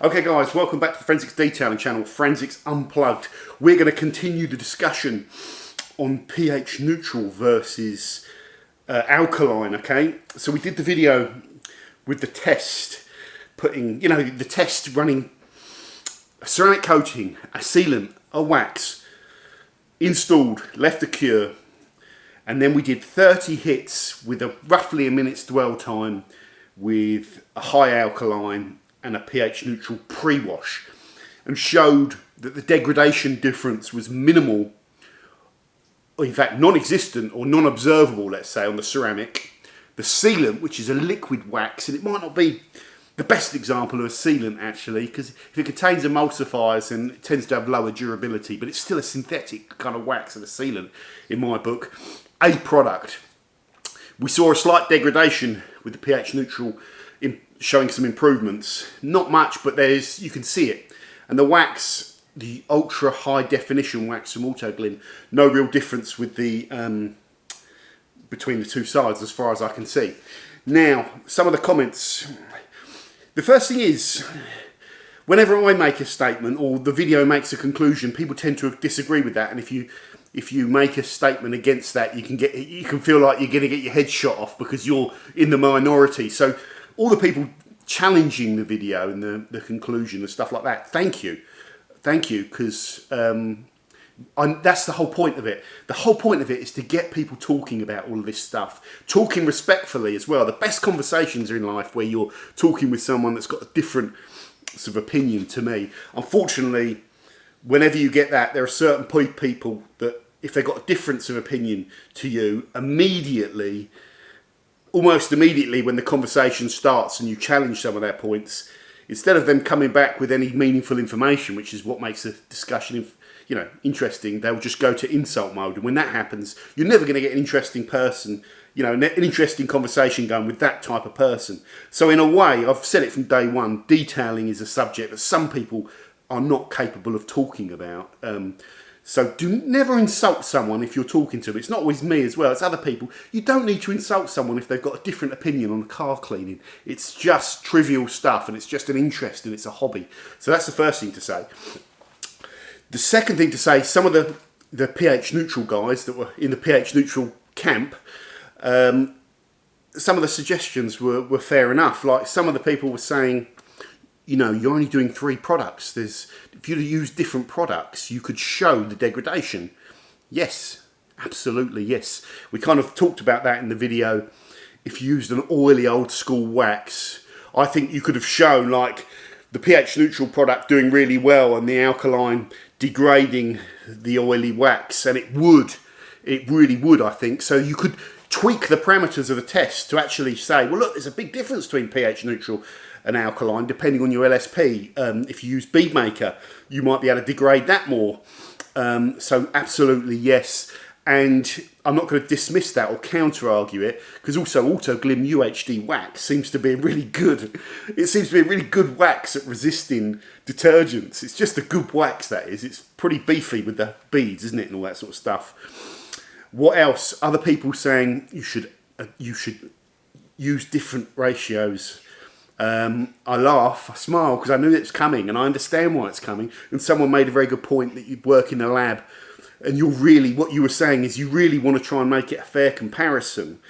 Okay guys, welcome back to the Forensics Detailing channel, Forensics Unplugged. We're going to continue the discussion on pH neutral versus alkaline, okay? So we did the video with the test, putting, the test running a ceramic coating, a sealant, a wax, installed, left to cure, and then we did 30 hits with roughly a minute's dwell time with a high alkaline and a pH neutral pre-wash, and showed that the degradation difference was minimal, or in fact non-existent or non-observable, let's say, on the ceramic. The sealant, which is a liquid wax, and it might not be the best example of a sealant actually, because if it contains emulsifiers then it tends to have lower durability, but it's still a synthetic kind of wax and a sealant in my book. A product. We saw a slight degradation with the pH neutral showing some improvements. Not much, but you can see it. And the wax, the ultra high definition wax from Autoglym, no real difference with the between the two sides as far as I can see. Now, some of the comments. The first thing is, whenever I make a statement or the video makes a conclusion, people tend to disagree with that, and if you make a statement against that, you can feel like you're going to get your head shot off because you're in the minority. So all the people challenging the video and the conclusion and stuff like that, thank you, because that's the whole point of it. The whole point of it is to get people talking about all of this stuff, talking respectfully as well. The best conversations are in life where you're talking with someone that's got a different sort of opinion to me. Unfortunately, whenever you get that, there are certain people that if they've got a difference of opinion to you, almost immediately when the conversation starts and you challenge some of their points, instead of them coming back with any meaningful information, which is what makes a discussion interesting, they'll just go to insult mode. And when that happens, you're never going to get an interesting person, an interesting conversation going with that type of person. So in a way, I've said it from day one, detailing is a subject that some people are not capable of talking about. So never insult someone if you're talking to them. It's not always me as well, it's other people. You don't need to insult someone if they've got a different opinion on car cleaning. It's just trivial stuff and it's just an interest and it's a hobby. So that's the first thing to say. The second thing to say, some of the pH neutral guys that were in the pH neutral camp, some of the suggestions were fair enough. Like some of the people were saying, you're only doing 3 products. If you use different products, you could show the degradation. Yes, absolutely yes. We kind of talked about that in the video. If you used an oily old school wax, I think you could have shown like the pH neutral product doing really well and the alkaline degrading the oily wax, and it really would, I think. So you could tweak the parameters of the test to actually say, well look, there's a big difference between pH neutral and alkaline depending on your LSP. If you use bead maker, you might be able to degrade that more. So absolutely yes. And I'm not going to dismiss that or counter argue it, because also Autoglym UHD wax seems to be really good. It seems to be a really good wax at resisting detergents. It's just a good wax, that is. It's pretty beefy with the beads, isn't it, and all that sort of stuff. What else? Other people saying you should use different ratios. I laugh, I smile, because I knew it's coming and I understand why it's coming. And someone made a very good point that you'd work in a lab and what you were saying is you really want to try and make it a fair comparison.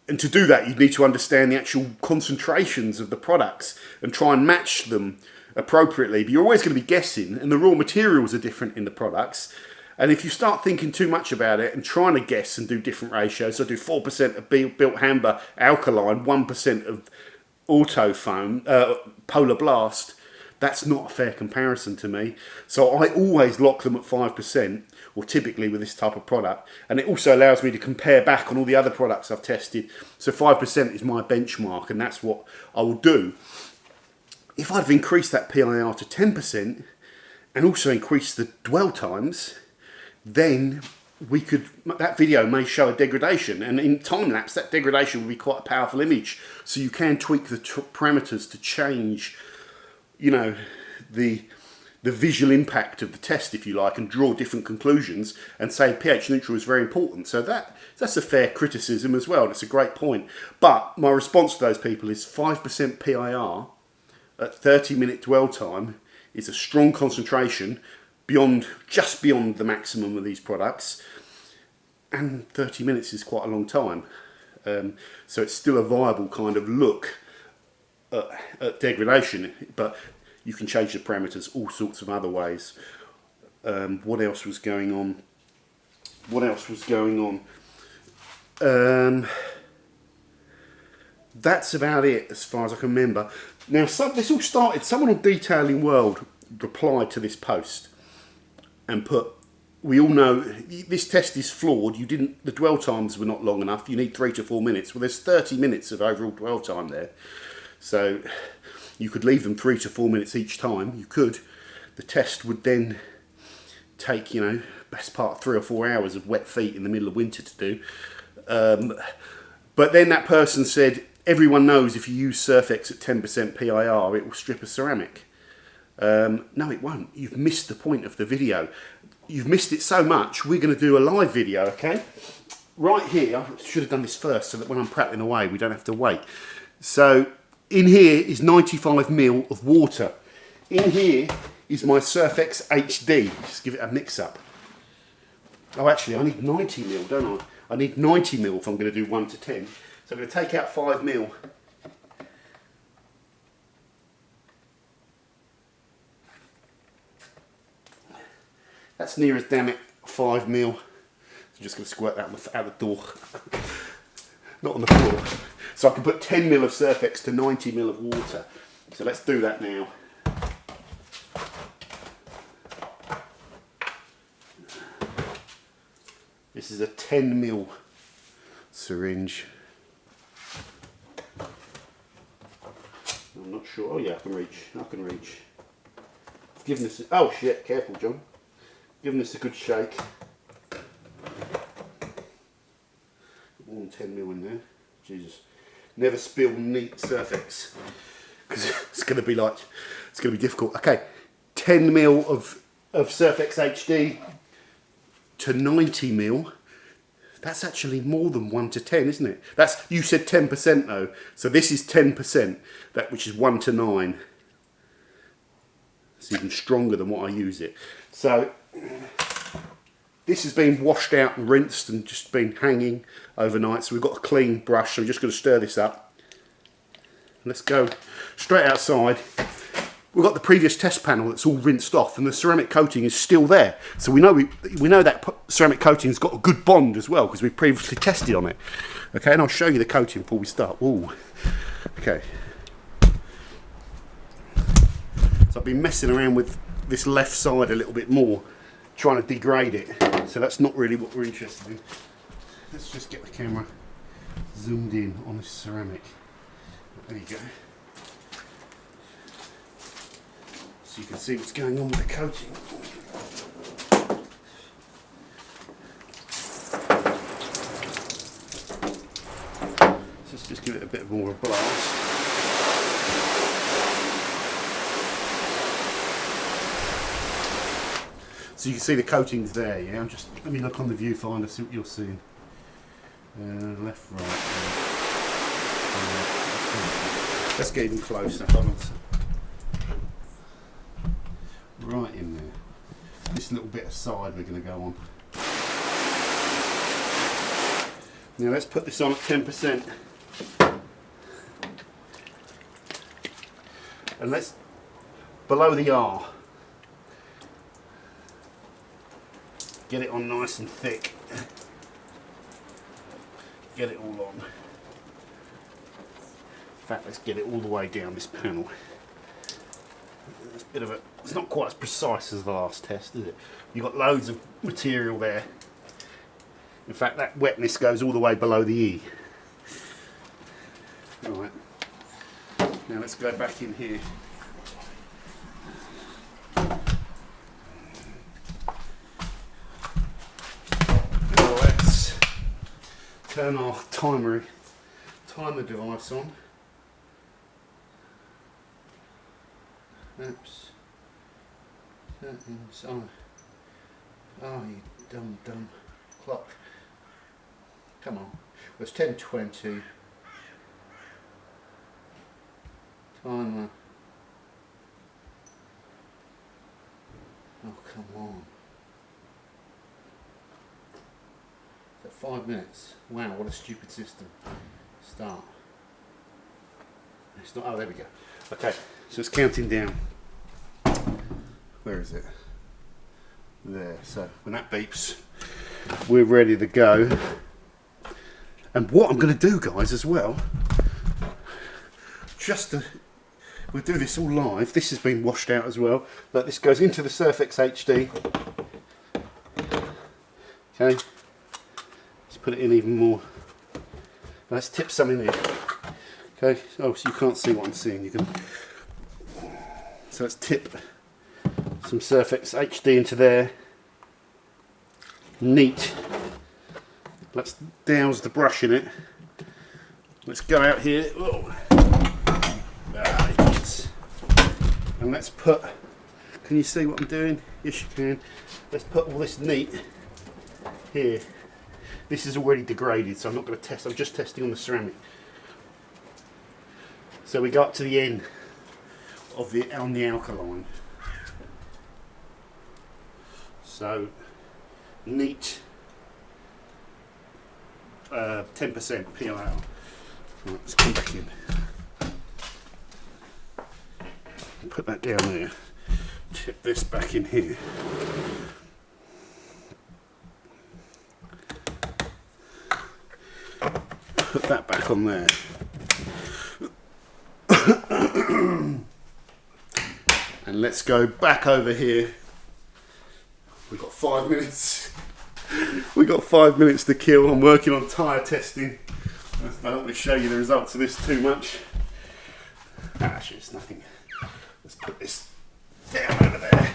And to do that, you need to understand the actual concentrations of the products and try and match them appropriately. But you're always going to be guessing, and the raw materials are different in the products. And if you start thinking too much about it and trying to guess and do different ratios, so do 4% of built amber alkaline, 1% of auto foam, Polar Blast, that's not a fair comparison to me. So I always lock them at 5%, or typically with this type of product. And it also allows me to compare back on all the other products I've tested. So 5% is my benchmark, and that's what I will do. If I'd have increased that PIR to 10% and also increased the dwell times, then that video may show a degradation, and in time lapse that degradation will be quite a powerful image. So you can tweak the parameters to change the visual impact of the test, if you like, and draw different conclusions and say pH neutral is very important. So that's a fair criticism as well. That's a great point. But my response to those people is 5% PIR at 30-minute dwell time is a strong concentration just beyond the maximum of these products, and 30 minutes is quite a long time. So it's still a viable kind of look at degradation, but you can change the parameters all sorts of other ways. What else was going on? That's about it as far as I can remember. Now, this all started, someone on Detailing World replied to this post and put, we all know this test is flawed. The dwell times were not long enough. You need 3 to 4 minutes. Well, there's 30 minutes of overall dwell time there. So you could leave them 3 to 4 minutes each time. You could. The test would then take, best part 3 or 4 hours of wet feet in the middle of winter to do. But then that person said, everyone knows if you use Surfex at 10% PIR, it will strip a ceramic. No, it won't. You've missed the point of the video. You've missed it so much, we're going to do a live video, okay? Right here, I should have done this first so that when I'm prattling away, we don't have to wait. So, in here is 95ml of water. In here is my Surfex HD. Just give it a mix up. Oh, actually, I need 90ml, don't I? I need 90ml if I'm going to do 1 to 10. So I'm going to take out 5ml. That's near as damn it 5ml. So I'm just going to squirt that out the door. Not on the floor. So I can put 10ml of Surfex to 90ml of water. So let's do that now. This is a 10ml syringe. I'm not sure. Oh yeah, I can reach. Giving this. Oh shit! Careful, John. Giving this a good shake. More than 10ml in there. Jesus. Never spill neat Surfex, because it's going to be difficult. Okay, 10ml of Surfex HD to 90ml. That's actually more than 1 to 10, isn't it? You said 10% though, so this is 10%, which is 1 to 9. It's even stronger than what I use it. So this has been washed out and rinsed and just been hanging overnight. So we've got a clean brush, so we're just going to stir this up. Let's go straight outside. We've got the previous test panel that's all rinsed off, and the ceramic coating is still there. So we know that ceramic coating's got a good bond as well, because we've previously tested on it. Okay, and I'll show you the coating before we start. Ooh. Okay. So I've been messing around with this left side a little bit more, trying to degrade it. So that's not really what we're interested in. Let's just get the camera zoomed in on this ceramic. There you go. So you can see what's going on with the coating. So let's just give it a bit more of a blast. So you can see the coating's there, yeah? Let me look on the viewfinder, see what you're seeing. Left, right. Let's get even closer. Right in there. This little bit aside we're going to go on. Now let's put this on at 10%. And let's, below the R, get it on nice and thick. Get it all on. In fact, let's get it all the way down this panel. It's not quite as precise as the last test, is it? You've got loads of material there. In fact, that wetness goes all the way below the E. Alright. Now let's go back in here. Now let's turn our timer device on. Oops. Settings on. Oh, you dumb clock. Come on. Well, it's 10:20. Timer Come on. Is that 5 minutes? Wow, what a stupid system. Start. It's not, oh, there we go. Okay, so it's counting down. Where is it? There, so when that beeps, we're ready to go. And what I'm going to do, guys, as well, we'll do this all live. This has been washed out as well. But this goes into the Surfex HD. Okay, let's put it in even more. Let's tip some in here. Okay, oh, so you can't see what I'm seeing. You can. So let's tip some Surfex HD into there. Neat. Let's douse the brush in it. Let's go out here. Oh. Yes. And let's put. Can you see what I'm doing? Yes, you can. Let's put all this neat here. This is already degraded, so I'm not going to test. I'm just testing on the ceramic. So we got to the end of the alkaline. So neat 10% peel out. Right, let's come back in. Put that down there. Tip this back in here. Put that back on there. And let's go back over here. We've got 5 minutes. We've got 5 minutes to kill. I'm working on tyre testing. I don't want to show you the results of this too much. Actually, it's nothing. Let's put this down over there.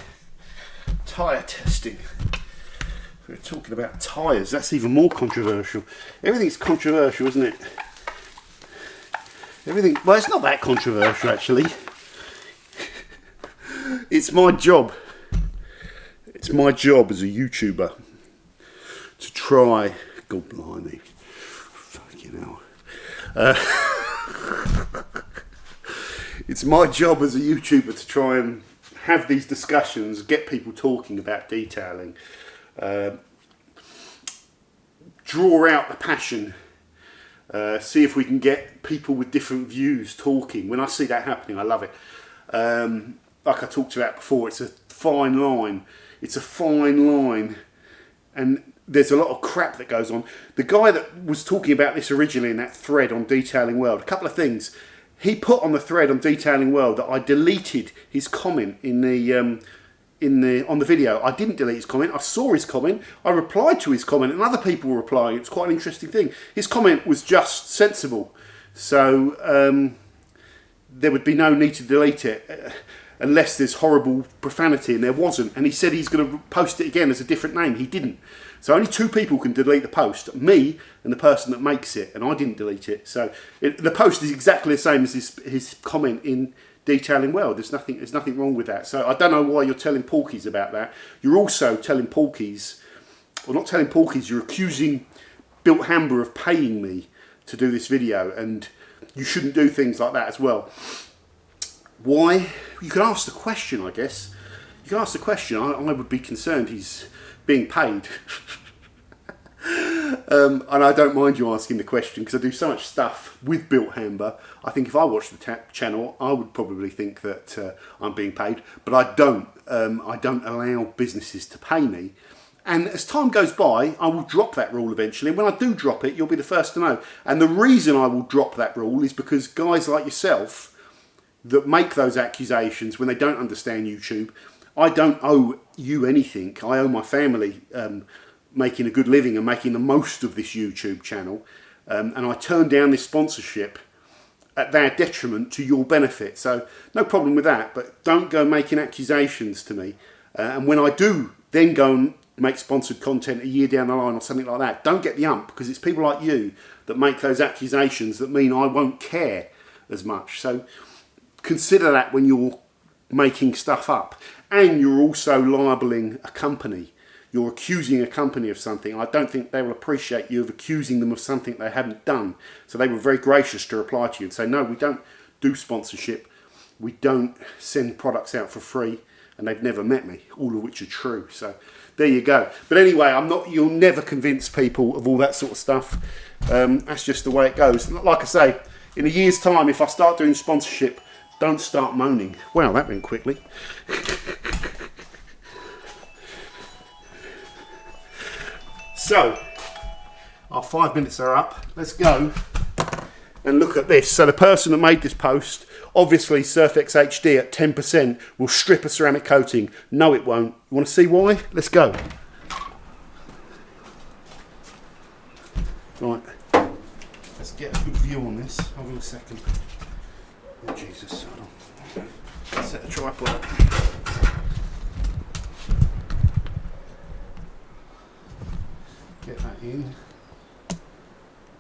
Tyre testing. We're talking about tyres. That's even more controversial. Everything's controversial, isn't it? Everything. Well, it's not that controversial actually. It's my job. It's my job as a YouTuber to try. God blimey. Fucking hell. It's my job as a YouTuber to try and have these discussions, get people talking about detailing, draw out the passion, see if we can get people with different views talking. When I see that happening, I love it. Like I talked about before, it's a fine line. It's a fine line, and there's a lot of crap that goes on. The guy that was talking about this originally in that thread on Detailing World, a couple of things. He put on the thread on Detailing World that I deleted his comment on the video. I didn't delete his comment. I saw his comment. I replied to his comment, and other people were replying. It's quite an interesting thing. His comment was just sensible, so there would be no need to delete it. Unless there's horrible profanity, and there wasn't. And he said he's going to post it again as a different name. He didn't. So only two people can delete the post, me and the person that makes it, and I didn't delete it. So the post is exactly the same as his comment in Detailing World. There's nothing wrong with that. So I don't know why you're telling porkies about that. You're also telling porkies, or not telling porkies, you're accusing Built Hamber of paying me to do this video, and you shouldn't do things like that as well. Why? You can ask the question, I guess. You can ask the question. I would be concerned he's being paid. And I don't mind you asking the question, because I do so much stuff with Built Hamber. I think if I watched the channel, I would probably think that I'm being paid. But I don't. I don't allow businesses to pay me. And as time goes by, I will drop that rule eventually. And when I do drop it, you'll be the first to know. And the reason I will drop that rule is because guys like yourself that make those accusations when they don't understand YouTube, I don't owe you anything. I owe my family making a good living and making the most of this YouTube channel. And I turn down this sponsorship at their detriment to your benefit. So no problem with that, but don't go making accusations to me. And when I do then go and make sponsored content a year down the line or something like that, don't get the ump, because it's people like you that make those accusations that mean I won't care as much. So consider that when you're making stuff up. And you're also libeling a company. You're accusing a company of something. I don't think they will appreciate you of accusing them of something they haven't done. So they were very gracious to reply to you and say, no, we don't do sponsorship. We don't send products out for free. and they've never met me, all of which are true. So there you go. But anyway, you'll never convince people of all that sort of stuff. That's just the way it goes. Like I say, in a year's time, if I start doing sponsorship, don't start moaning. Wow, that went quickly. So, our 5 minutes are up. Let's go and look at this. So the person that made this post, obviously Surfex HD at 10% will strip a ceramic coating. No, it won't. You want to see why? Let's go. Right. Let's get a good view on this. Hold on a second. Oh, Jesus. Hold on. Set the tripod up. Get that in.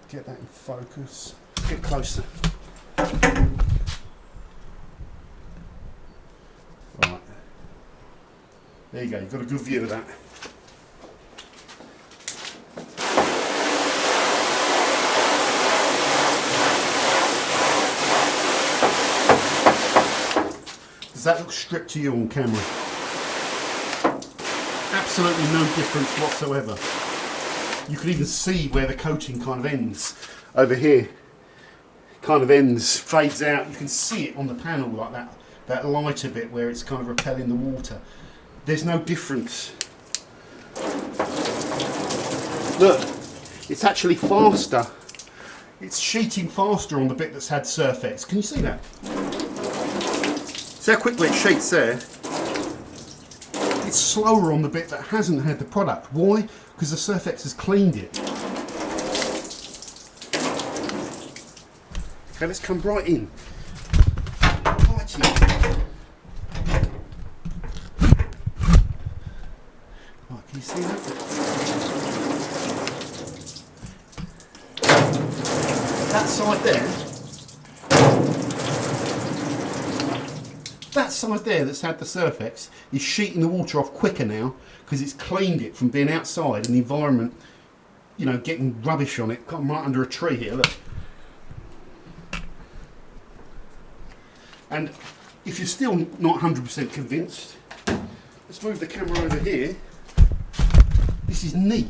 Get that in focus. Get closer. Right. There you go. You've got a good view of that. Does that look stripped to you on camera? Absolutely no difference whatsoever. You can even see where the coating kind of ends. Over here, kind of ends, fades out. You can see it on the panel like that, that lighter bit where it's kind of repelling the water. There's no difference. Look, it's actually faster. It's sheeting faster on the bit that's had Surfex. Can you see that? See how quickly it sheets there? It's slower on the bit that hasn't had the product. Why? Because the Surfex has cleaned it. Okay, let's come right in. Right in. Right, can you see that? That side there. That side there that's had the Surfex is sheeting the water off quicker now because it's cleaned it from being outside and the environment, you know, getting rubbish on it. I'm right under a tree here, look. And if you're still not 100% convinced, let's move the camera over here. This is neat.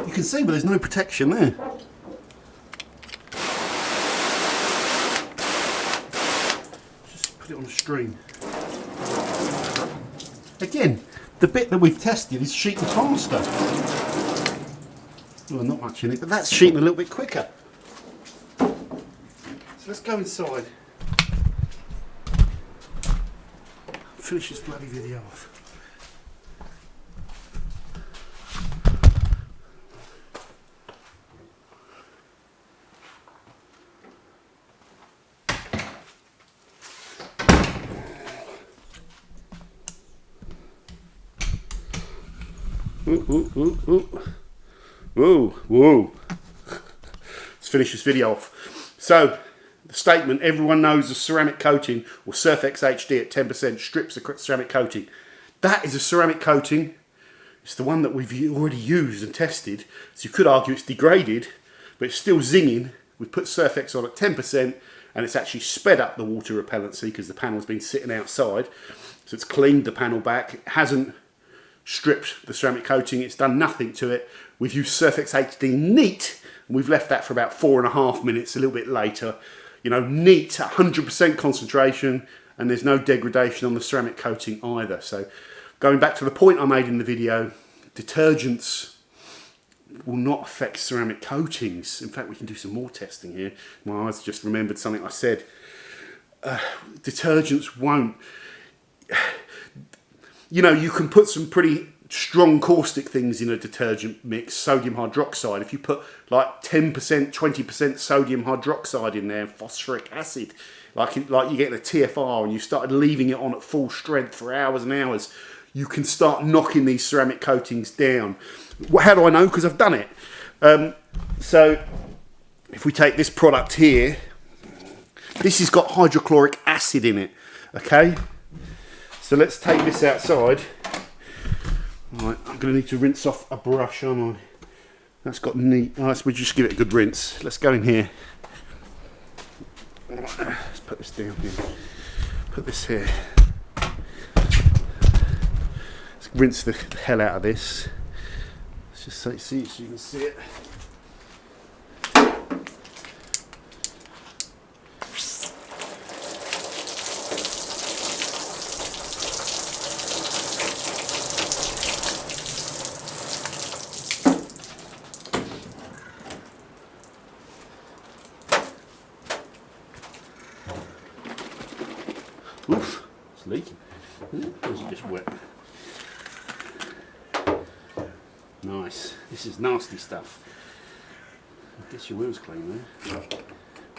You can see, but there's no protection there. Just put it on the stream. Again, the bit that we've tested is sheeting faster. Well, not much in it, but that's sheeting a little bit quicker. So let's go inside. Finish this bloody video off. Whoa. Let's finish this video off. So, the statement, everyone knows a ceramic coating or Surfex HD at 10% strips a ceramic coating. That is a ceramic coating. It's the one that we've already used and tested. So you could argue it's degraded, but it's still zinging. We've put Surfex on at 10% and it's actually sped up the water repellency because the panel's been sitting outside. So it's cleaned the panel back. It hasn't stripped the ceramic coating, it's done nothing to it. We've used Surfex HD neat, and we've left that for about 4.5 minutes, a little bit later. You know, neat, 100% concentration, and there's no degradation on the ceramic coating either. So, going back to the point I made in the video, detergents will not affect ceramic coatings. In fact, we can do some more testing here. My eyes just remembered something I said. Detergents won't. You know, you can put some pretty strong caustic things in a detergent mix, sodium hydroxide. If you put like 10%, 20% sodium hydroxide in there, phosphoric acid, like you get the TFR, and you started leaving it on at full strength for hours and hours, you can start knocking these ceramic coatings down. How do I know? Because I've done it. So if we take this product here, this has got hydrochloric acid in it, okay? So let's take this outside Right, I'm going to need to rinse off a brush, aren't I? That's got neat. Oh, we'll just give it a good rinse. Let's go in here. Let's put this down here. Put this here. Let's rinse the hell out of this. Let's just see so you can see it. Oof, it's leaking. Or is it just wet? Nice. This is nasty stuff. Get your wheels clean there.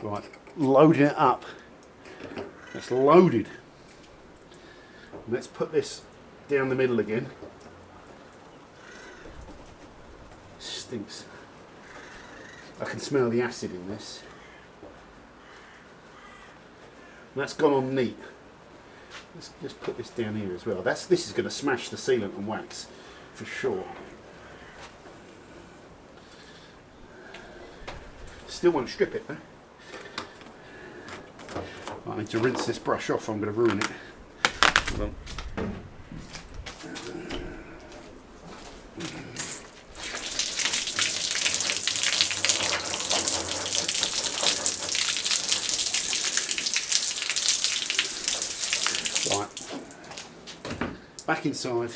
Right, loading it up. That's loaded. Let's put this down the middle again. Stinks. I can smell the acid in this. That's gone on neat. Let's just put this down here as well. This is going to smash the sealant and wax for sure. Still won't strip it though. I need to rinse this brush off. I'm going to ruin it. Hold on. Back inside.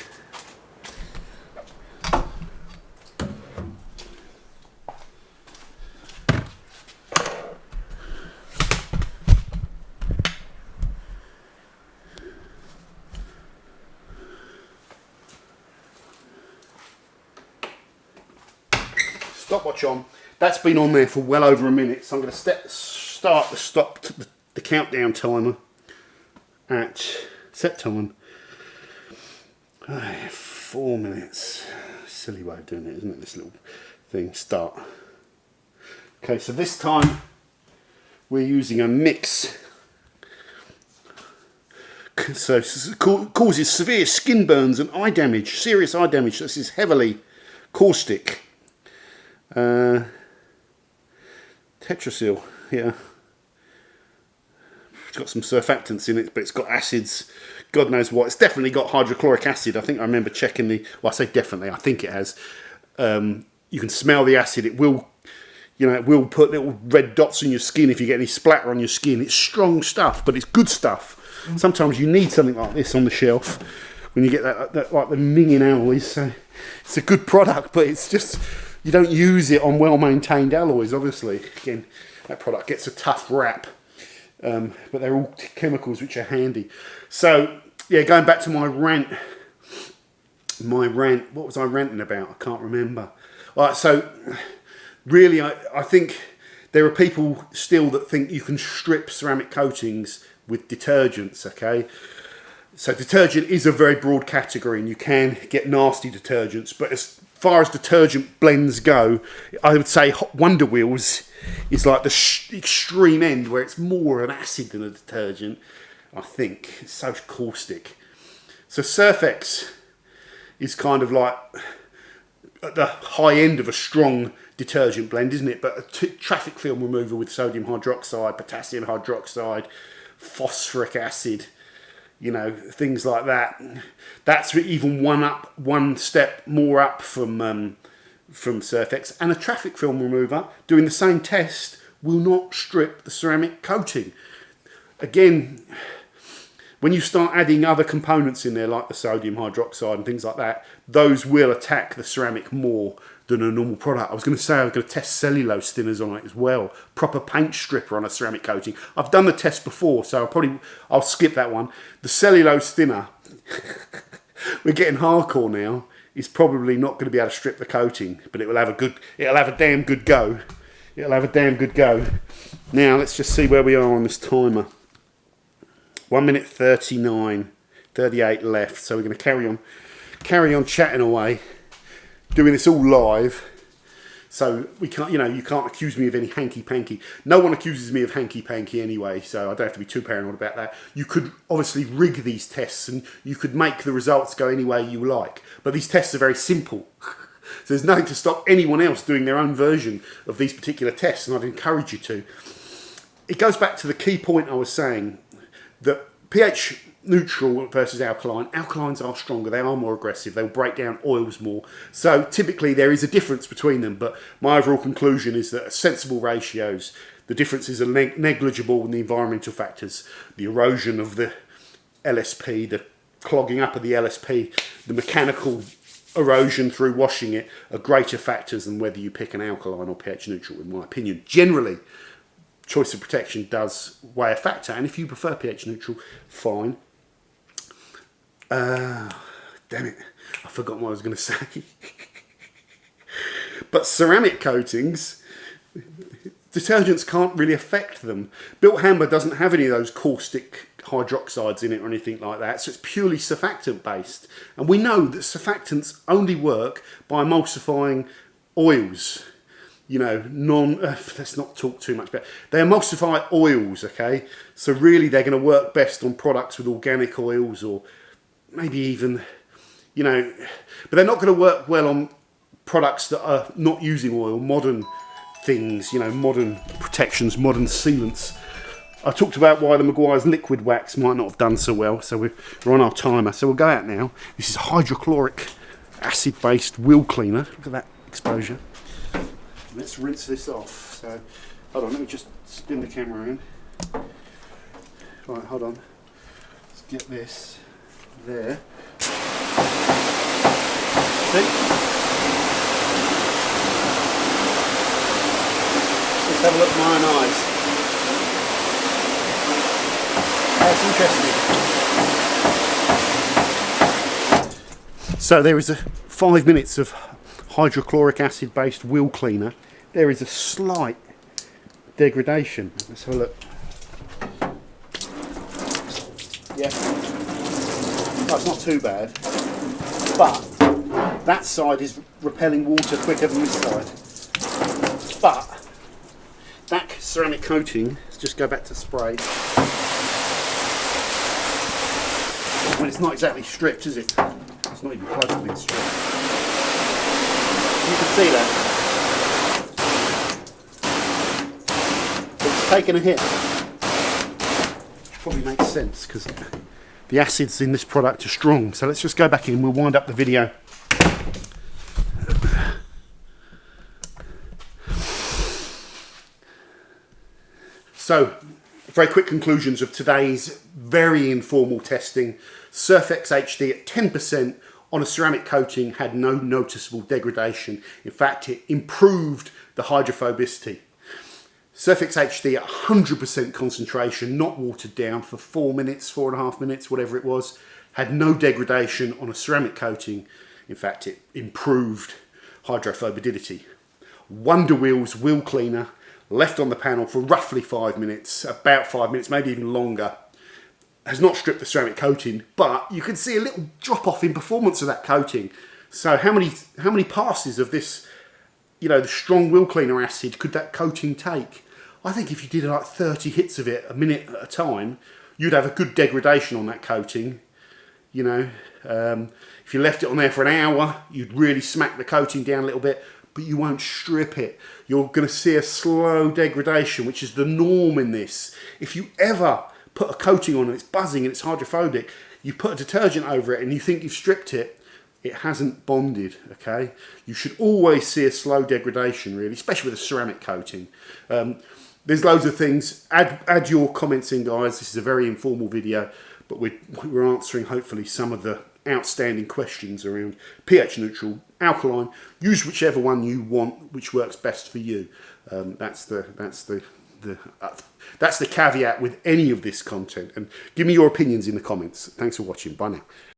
Stopwatch on. That's been on there for well over a minute, so I'm going to start the countdown timer at set time. 4 minutes. Silly way of doing it, isn't it? This little thing. Start. Okay, so this time we're using a mix. So it causes severe skin burns and eye damage, serious eye damage. This is heavily caustic. Tetrasil, yeah. It's got some surfactants in it, but it's got acids. God knows what. It's definitely got hydrochloric acid. I think I remember checking well, I say definitely, I think it has. You can smell the acid. It will, it will put little red dots on your skin if you get any splatter on your skin. It's strong stuff, but it's good stuff. Sometimes you need something like this on the shelf when you get that like the minging alloys. So it's a good product, but it's just, you don't use it on well-maintained alloys, obviously. Again, that product gets a tough rap. But they're all chemicals which are handy. So, yeah, going back to my rant. What was I ranting about? I can't remember. All right, so really, I think there are people still that think you can strip ceramic coatings with detergents, okay? So detergent is a very broad category and you can get nasty detergents, but as far as detergent blends go, I would say Wonder Wheels is like the extreme end where it's more an acid than a detergent, I think. It's so caustic. So Surfex is kind of like at the high end of a strong detergent blend, isn't it? But a traffic film remover with sodium hydroxide, potassium hydroxide, phosphoric acid, things like that. That's even one step more up from Surfex. And a traffic film remover doing the same test will not strip the ceramic coating. Again, when you start adding other components in there like the sodium hydroxide and things like that, those will attack the ceramic more than a normal product. I was going to say I was going to test cellulose thinners on it as well. Proper paint stripper on a ceramic coating. I've done the test before, so I'll skip that one. The cellulose thinner, we're getting hardcore now, is probably not going to be able to strip the coating, but it'll have a damn good go. It'll have a damn good go. Now let's just see where we are on this timer. 1 minute 39, 38 left. So we're going to carry on chatting away, doing this all live. So we can't, you know, you can't accuse me of any hanky-panky. No one accuses me of hanky-panky anyway, so I don't have to be too paranoid about that. You could obviously rig these tests and you could make the results go any way you like. But these tests are very simple. So there's nothing to stop anyone else doing their own version of these particular tests, and I'd encourage you to. It goes back to the key point I was saying, that pH neutral versus alkaline. Alkalines are stronger, they are more aggressive, they'll break down oils more. So typically there is a difference between them, but my overall conclusion is that at sensible ratios, the differences are negligible in the environmental factors. The erosion of the LSP, the clogging up of the LSP, the mechanical erosion through washing it are greater factors than whether you pick an alkaline or pH neutral, in my opinion. Generally, choice of protection does weigh a factor, and if you prefer pH neutral, fine. Damn it, I forgot what I was going to say. But ceramic coatings, detergents can't really affect them. Built Hamber doesn't have any of those caustic hydroxides in it or anything like that, so it's purely surfactant based. And we know that surfactants only work by emulsifying oils. You know, let's not talk too much about it. They emulsify oils, okay? So really they're going to work best on products with organic oils, or maybe even, you know, but they're not going to work well on products that are not using oil, modern things, you know, modern protections, modern sealants. I talked about why the Maguire's liquid wax might not have done so well, so we're on our timer. So we'll go out now. This is hydrochloric acid-based wheel cleaner. Look at that exposure. Let's rinse this off. So, hold on, let me just spin the camera in. Right, hold on. Let's get this there. See? Let's have a look at my own eyes. That's interesting. So there is 5 minutes of hydrochloric acid based wheel cleaner. There is a slight degradation. Let's have a look. Yeah, that's not too bad, but that side is repelling water quicker than this side. But that ceramic coating, let's just go back to spray. Well, it's not exactly stripped, is it? It's not even close to being stripped. You can see that. It's taken a hit. Which probably makes sense because the acids in this product are strong. So let's just go back in, we'll wind up the video. So, very quick conclusions of today's very informal testing. Surfex HD at 10% on a ceramic coating had no noticeable degradation. In fact, it improved the hydrophobicity. Surfex HD at 100% concentration, not watered down, for 4 minutes, 4.5 minutes, whatever it was, had no degradation on a ceramic coating. In fact, it improved hydrophobicity. Wonder Wheels wheel cleaner, left on the panel for roughly 5 minutes, about 5 minutes, maybe even longer. Has not stripped the ceramic coating, but you can see a little drop off in performance of that coating. So how many passes of this, you know, the strong wheel cleaner acid could that coating take? I think if you did like 30 hits of it a minute at a time, you'd have a good degradation on that coating. You know, if you left it on there for an hour, you'd really smack the coating down a little bit, but you won't strip it. You're going to see a slow degradation, which is the norm in this. If you ever put a coating on and it's buzzing and it's hydrophobic, you put a detergent over it and you think you've stripped it, it hasn't bonded, okay? You should always see a slow degradation, really, especially with a ceramic coating. There's loads of things. Add your comments in, guys. This is a very informal video, but we're answering, hopefully, some of the outstanding questions around pH neutral, alkaline. Use whichever one you want, which works best for you. That's the caveat with any of this content. And give me your opinions in the comments. Thanks for watching. Bye now.